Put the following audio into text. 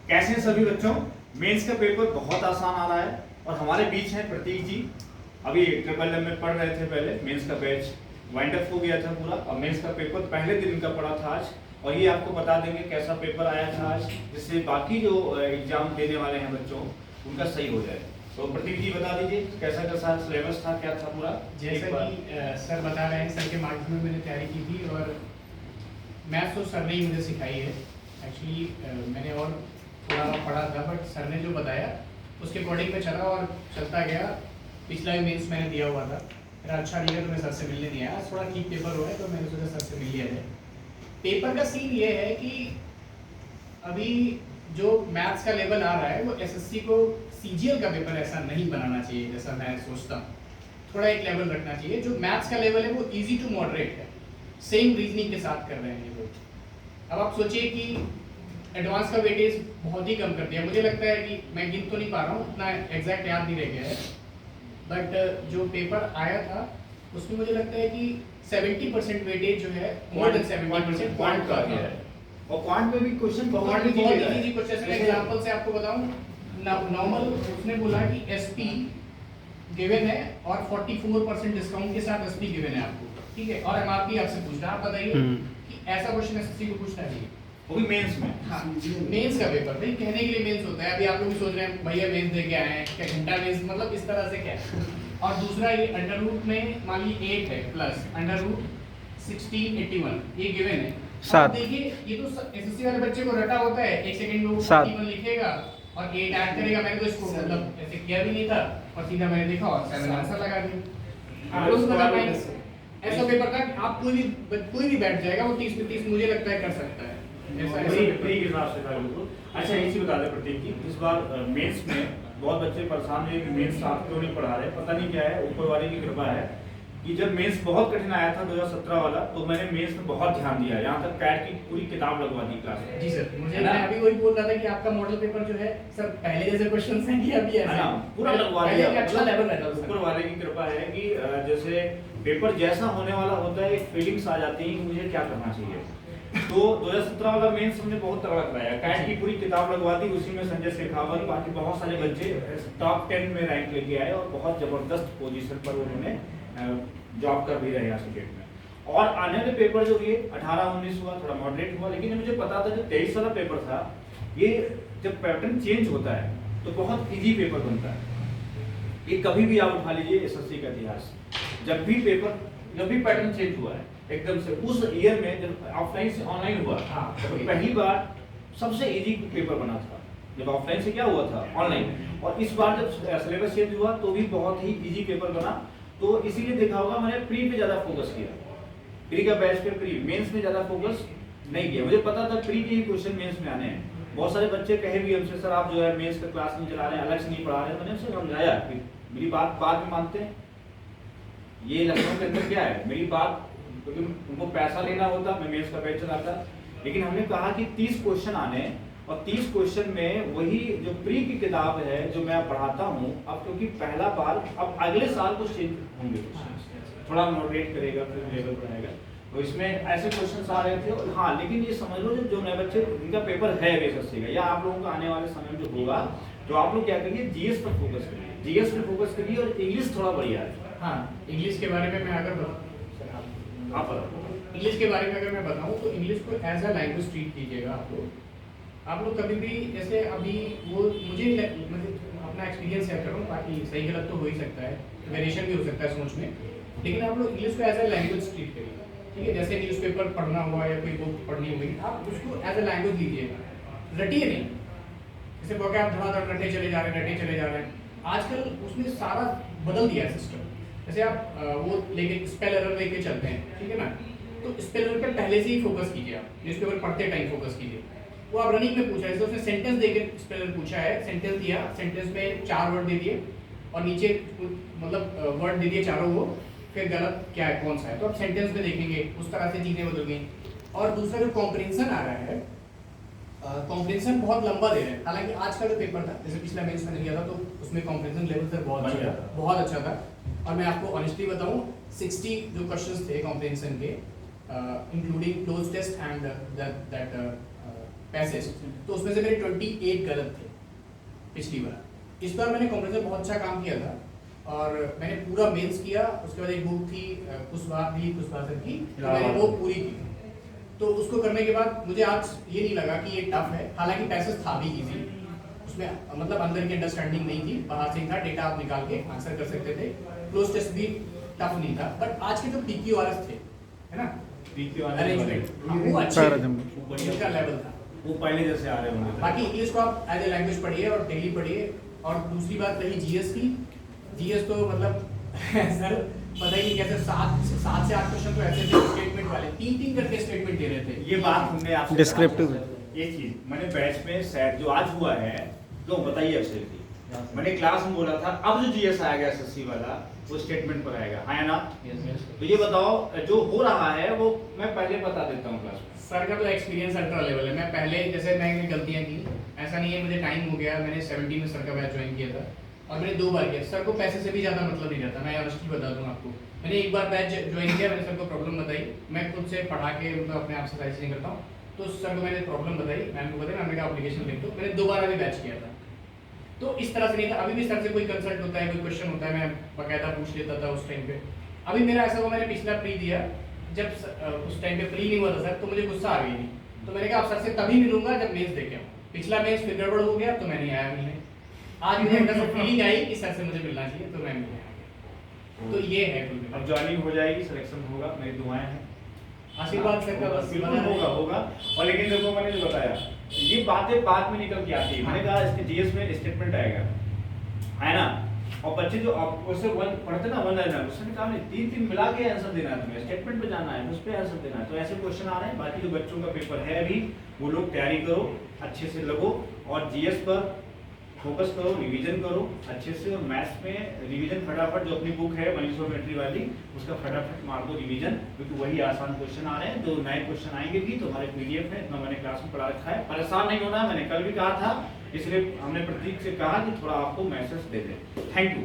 कैसे हैं सभी बच्चों। मेंस का पेपर बहुत आसान आ रहा है और हमारे बीच हैं प्रतीक जी। अभी ट्रिपल एम में पढ़ रहे थे, पहले मेंस का बैच वाइंड अप हो गया था पूरा और मेंस का पेपर पहले दिन इनका पड़ा था आज, और ये आपको बता देंगे कैसा पेपर आया था आज, जिससे बाकी जो एग्जाम देने वाले हैं बच्चों उनका सही हो जाए। तो प्रतीक जी बता दीजिए कैसा कैसा सिलेबस था, क्या था पूरा। जैसा कि सर बता रहे हैं, सर के मार्क्स में मैंने तैयारी की थी और मैथ्स तो सर ने ही मुझे सिखाई है। एक्चुअली मैंने और थोड़ा पढ़ा था, बट सर ने जो बताया उसके अकॉर्डिंग में चला और चलता गया। पिछला भी मेंस मैंने दिया हुआ था, मेरा अच्छा नहीं तो मैं सर से मिलने नहीं आया। थोड़ा ठीक पेपर हुआ है तो मैंने सोचा सर से मिल लिया जाए। पेपर का सीन ये है कि अभी जो मैथ्स का लेवल आ रहा है वो एसएससी को सीजीएल का पेपर ऐसा नहीं बनाना चाहिए जैसा मैं सोचता हूँ। थोड़ा एक लेवल रखना चाहिए। जो मैथ्स का लेवल है वो इजी टू मॉडरेट है, सेम रीजनिंग के साथ कर रहे हैं ये लोग। अब आप सोचिए कि एडवांस का वेटेज बहुत ही कम कर दिया। मुझे लगता है कि मैं गिन तो नहीं पा रहा हूँ, उतना एग्जैक्ट याद नहीं रह गया है, बट जो पेपर आया था उसमें मुझे लगता है कि 70% वेटेज जो है, मोर देन 70% क्वांट का है। और क्वांट में भी क्वेश्चन बहुत इजी क्वेश्चन है। एग्जांपल से आपको बताऊं, नॉर्मल उसने बोला कि एसपी गिवन है और 44% डिस्काउंट के साथ एसपी गिवन है आपको, ठीक है, और एमआरपी आपसे पूछ रहा है। आप बताइए कि ऐसा क्वेश्चन एसएससी को पूछना चाहिए, वो भी मेंस में। हाँ, मेंस का पेपर भाई कहने के लिए मेंस होता है। अभी आप लोग भी सोच रहे हैं भैया मेंस दे के आए हैं क्या, घंटा मेंस मतलब इस तरह से क्या है। और दूसरा ये अंडर रूट में मान लीजिए 8 है प्लस अंडर रूट 1681 ये गिवन है। आप देखिए ये तो एसएससी वाले बच्चे को रटा होता है, एक सेकंड में वो 41 लिखेगा और 8 ऐड करेगा। मैंने तो इसको मतलब ऐसे किया भी नहीं था और सीधा मैंने देखा और 7 आंसर लगा दिया। आप लोग बता पाएंगे ऐसा पेपर था कि आप कोई भी बैठ जाएगा वो 30 में 30 मुझे लगता है कर सकता है। ऐसा के हिसाब से था बिल्कुल। अच्छा एक चीज बता दे प्रतीक जी, इस बार मेंस में बहुत बच्चे परेशान हुए कि मेंस आप क्यों नहीं पढ़ा रहे। पता नहीं क्या है, ऊपर वाले की कृपा है कि जब मेंस बहुत कठिन आया था 2017 वाला, तो मैंने मेंस में बहुत ध्यान दिया। यहाँ तक कैट की पूरी किताब लगवा दी क्लास में। जी सर, मुझे मैं अभी वही बोल रहा था कि आपका मॉडल पेपर जो है सर पहले जैसे क्वेश्चंस हैं कि अभी ऐसा है ना, पूरा लगवा दिया। अच्छा लेवल रहता है। ऊपर वाले की कृपा है कि जैसे पेपर जैसा होने वाला होता है, एक फीलिंग्स आ जाती है कि मुझे क्या करना चाहिए। तो 2017 वाला मेंस हमने बहुत तगड़ा कराया, कैट की पूरी किताब लगवा दी। उसी में संजय शेखावत बाकी बहुत सारे बच्चे टॉप 10 में रैंक लेके आए और बहुत जबरदस्त पोजीशन पर उन्होंने जॉब कर भी रहे हैं स्टेट में। और आने वाले पेपर जो ये 18-19 हुआ थोड़ा मॉडरेट हुआ, लेकिन मुझे पता था जो 23 वाला पेपर था ये जब पैटर्न चेंज होता है तो बहुत इजी पेपर बनता है। ये कभी भी आप उठा लीजिए एसएससी का इतिहास, जब भी पैटर्न चेंज हुआ है एकदम से, उस ईयर में जब ऑफलाइन से ऑनलाइन हुआ तो पहली बार सबसे इजी पेपर बना था। जब ऑफलाइन से क्या हुआ था ऑनलाइन, और इस बार जब सिलेबस चेंज हुआ तो भी बहुत ही इजी पेपर बना। तो इसीलिए देखा होगा मैंने प्री पे ज्यादा फोकस किया, प्री का बैच पे, प्री मेंस में ज्यादा फोकस नहीं किया। मुझे पता था प्री के ही क्वेश्चन मेंस में आने हैं। बहुत सारे बच्चे कहे भी हमसे सर आप जो है मेंस का क्लास नहीं चला रहे हैं, अलग से नहीं पढ़ा रहे हैं। मैंने उनसे समझाया, मेरी बात बाद में मानते हैं, ये लखनऊ के अंदर क्या है मेरी बात, क्योंकि उनको पैसा लेना होता, मैं मेंस का बैच चलाता। लेकिन हमने कहा कि 30 क्वेश्चन आने और 30 क्वेश्चन में वही जो प्री की किताब है जो मैं पढ़ाता हूँ अब, क्योंकि पहला बार अब अगले साल कुछ चेंज होंगे, थोड़ा मॉडरेट करेगा फिर लेवल बढ़ाएगा। तो इसमें ऐसे क्वेश्चन आ रहे थे। और हाँ, लेकिन ये समझ लो जो नए बच्चे जिनका पेपर है एसएससी का या आप लोगों का आने वाले समय में जो होगा, तो आप लोग क्या करिए जीएस पर फोकस करिए, जीएस पर फोकस करिए और इंग्लिश थोड़ा बढ़िया है। हाँ, इंग्लिश के बारे में मैं अगर इंग्लिश के बारे में अगर मैं बताऊं तो इंग्लिश को एज अ लैंग्वेज ट्रीट कीजिएगा। आप लोग कभी भी जैसे अभी वो मुझे अपना एक्सपीरियंस शेयर कर रहा हूँ, बाकी सही गलत तो हो ही सकता है, वेरिएशन भी हो सकता है सोच में, लेकिन आप लोग इंग्लिश को एज अ लैंग्वेज ट्रीट करिए, ठीक है। जैसे न्यूज़पेपर पढ़ना हुआ या कोई बुक पढ़नी हुई, आप उसको एज अ लैंग्वेज लीजिएगा, रटिए नहीं। जैसेบอกआप धड़ाधड़ रटे चले जा रहे हैं। आजकल उसने सारा बदल दिया है सिस्टम। जैसे आप वो लेके स्पेल एरर लेके चलते हैं, ठीक है ना, तो स्पेल एरर पे पहले से ही फोकस कीजिए। आप न्यूज़पेपर पढ़ते टाइम फोकस कीजिए। वो आप रनिंग में पूछा है, जैसे उसने सेंटेंस देके स्पेल एरर पूछा है, सेंटेंस दिया, सेंटेंस में 4 वर्ड दे दिए और नीचे मतलब वर्ड दे दिए चारों, वो फिर गलत क्या है कौन सा है, तो आप सेंटेंस में देखेंगे उस तरह से चीज़ें बदल गई। और दूसरा जो कॉम्प्रिहेंशन आ रहा है, कॉम्प्रिहेंशन बहुत लंबा दे रहे हैं। हालांकि आज का जो पेपर था, जैसे पिछला मेंस मैंने दिया था, तो उसमें कॉम्प्रिहेंशन लेवल सर बहुत अच्छा था। और मैं आपको ऑनेस्टली बताऊं 60 जो क्वेश्चंस थे कॉम्प्रिहेंशन के, including cloze test and that passage, तो उसमें से मेरे 28 गलत थे पिछली बार। इस बार मैंने कॉम्प्रेसर बहुत अच्छा काम किया था और मैंने पूरा मेंस किया। उसके बाद एक बुक थी कुशवाहा सर की, तो मैंने वो पूरी की। तो उसको करने के बाद मुझे आज ये नहीं लगा कि ये टफ है, हालांकि पैसेज था भी इजी उसमें, मतलब अंदर की अंडरस्टैंडिंग नहीं थी, बाहर से ही था, डेटा आप निकाल के आंसर कर सकते थे। क्लोज टेस्ट भी टफ नहीं था, बट आज के जो PQRS थे, है ना, अरेंजमेंट वो अच्छे उनका लेवल था, वो पहले जैसे आ रहे होंगे। बाकी इंग्लिश को आप एज ए लैंग्वेज पढ़िए और डेली पढ़िए। और दूसरी बात रही जीएस की, जीएस तो मतलब सर पता ही नहीं कैसे 7 से 8 क्वेश्चन तो ऐसे थे स्टेटमेंट वाले, 3 करके स्टेटमेंट दे रहे थे। ये बात हमने आपसे डिस्क्रिप्टिव ये चीज मैंने बैच में सेट जो आज हुआ है, तो बताइए अक्षय जी, मैंने क्लास में बोला था अब जो जीएस आएगा एसएससी वाला वो स्टेटमेंट पर आएगा, है ना? तो ये बताओ जो हो रहा है वो मैं पहले बता देता हूँ क्लास में। सर का तो एक्सपीरियंस अल्ट्रा लेवल है। मैं पहले जैसे मैंने गलतियां की, ऐसा नहीं है, मुझे टाइम हो गया, मैंने 17 में सर का बैच ज्वाइन किया था और मैंने 2 बार किया। सर को पैसे से भी ज़्यादा मतलब नहीं रहता, मैं ऑनेस्टली बता दूँ आपको। मैंने एक बार बैच ज्वाइन किया, मैंने सर को प्रॉब्लम बताई, मैं खुद से पढ़ा के मतलब अपने आप से सारी चीज़ें करता हूँ। तो सर को मैंने प्रॉब्लम बताई, मैम को बताया, मैंने कहा एप्लीकेशन लिख दो। मैंने 2 बार अभी बैच किया था, तो इस तरह से नहीं था। अभी भी सर से कोई कंसल्ट होता है, कोई क्वेश्चन होता है, मैं बाकायदा पूछ लेता था उस टाइम पे। अभी मेरा ऐसा हुआ, मैंने पिछला प्री दिया, जब उस टाइम पे प्री नहीं हुआ था सर, तो मुझे गुस्सा आ गई थी, तो मैंने कहा आप सर से तभी मिलूंगा जब मेंस देके आऊँ। पिछला मेंस फिर गड़बड़ हो गया तो मैं नहीं आया मिलने। आज मुझे अंदर से फीलिंग आई कि सर से मुझे मिलना चाहिए, तो मैं मिलने आ गया। तो ये है कुल मिला अब ज्वाइनिंग हो जाएगी, सिलेक्शन होगा, मेरी दुआएं हैं। आशीर्वाद सर का बस बिल्कुल होगा। और लेकिन देखो मैंने जो बताया ये बातें बाद में निकल के आती है। मैंने कहा इसके जीएस में स्टेटमेंट आएगा, है ना? और बच्चे जो आप उससे वन पढ़ते ना 1 लाइनर, उसने कहा नहीं 3 मिला के आंसर देना है, तुम्हें स्टेटमेंट पे जाना है, उस पे आंसर देना है। तो ऐसे क्वेश्चन आ रहे हैं। बाकी जो बच्चों का पेपर है अभी, वो लोग तैयारी करो, अच्छे से लगो और जीएस पर फोकस करो, रिवीजन करो अच्छे से। और मैथ्स में रिवीजन फटाफट, जो अपनी बुक है मनीषोमेट्री वाली, उसका फटाफट मार दो रिवीजन, क्योंकि वही आसान क्वेश्चन आ रहे हैं। जो नए क्वेश्चन आएंगे भी तो हमारे पीडीएफ है, इतना मैंने क्लास में पढ़ा रखा है। परेशान नहीं होना, मैंने कल भी कहा था, इसलिए हमने प्रतीक से कहा कि थोड़ा आपको मैसेज दे दें। Thank you.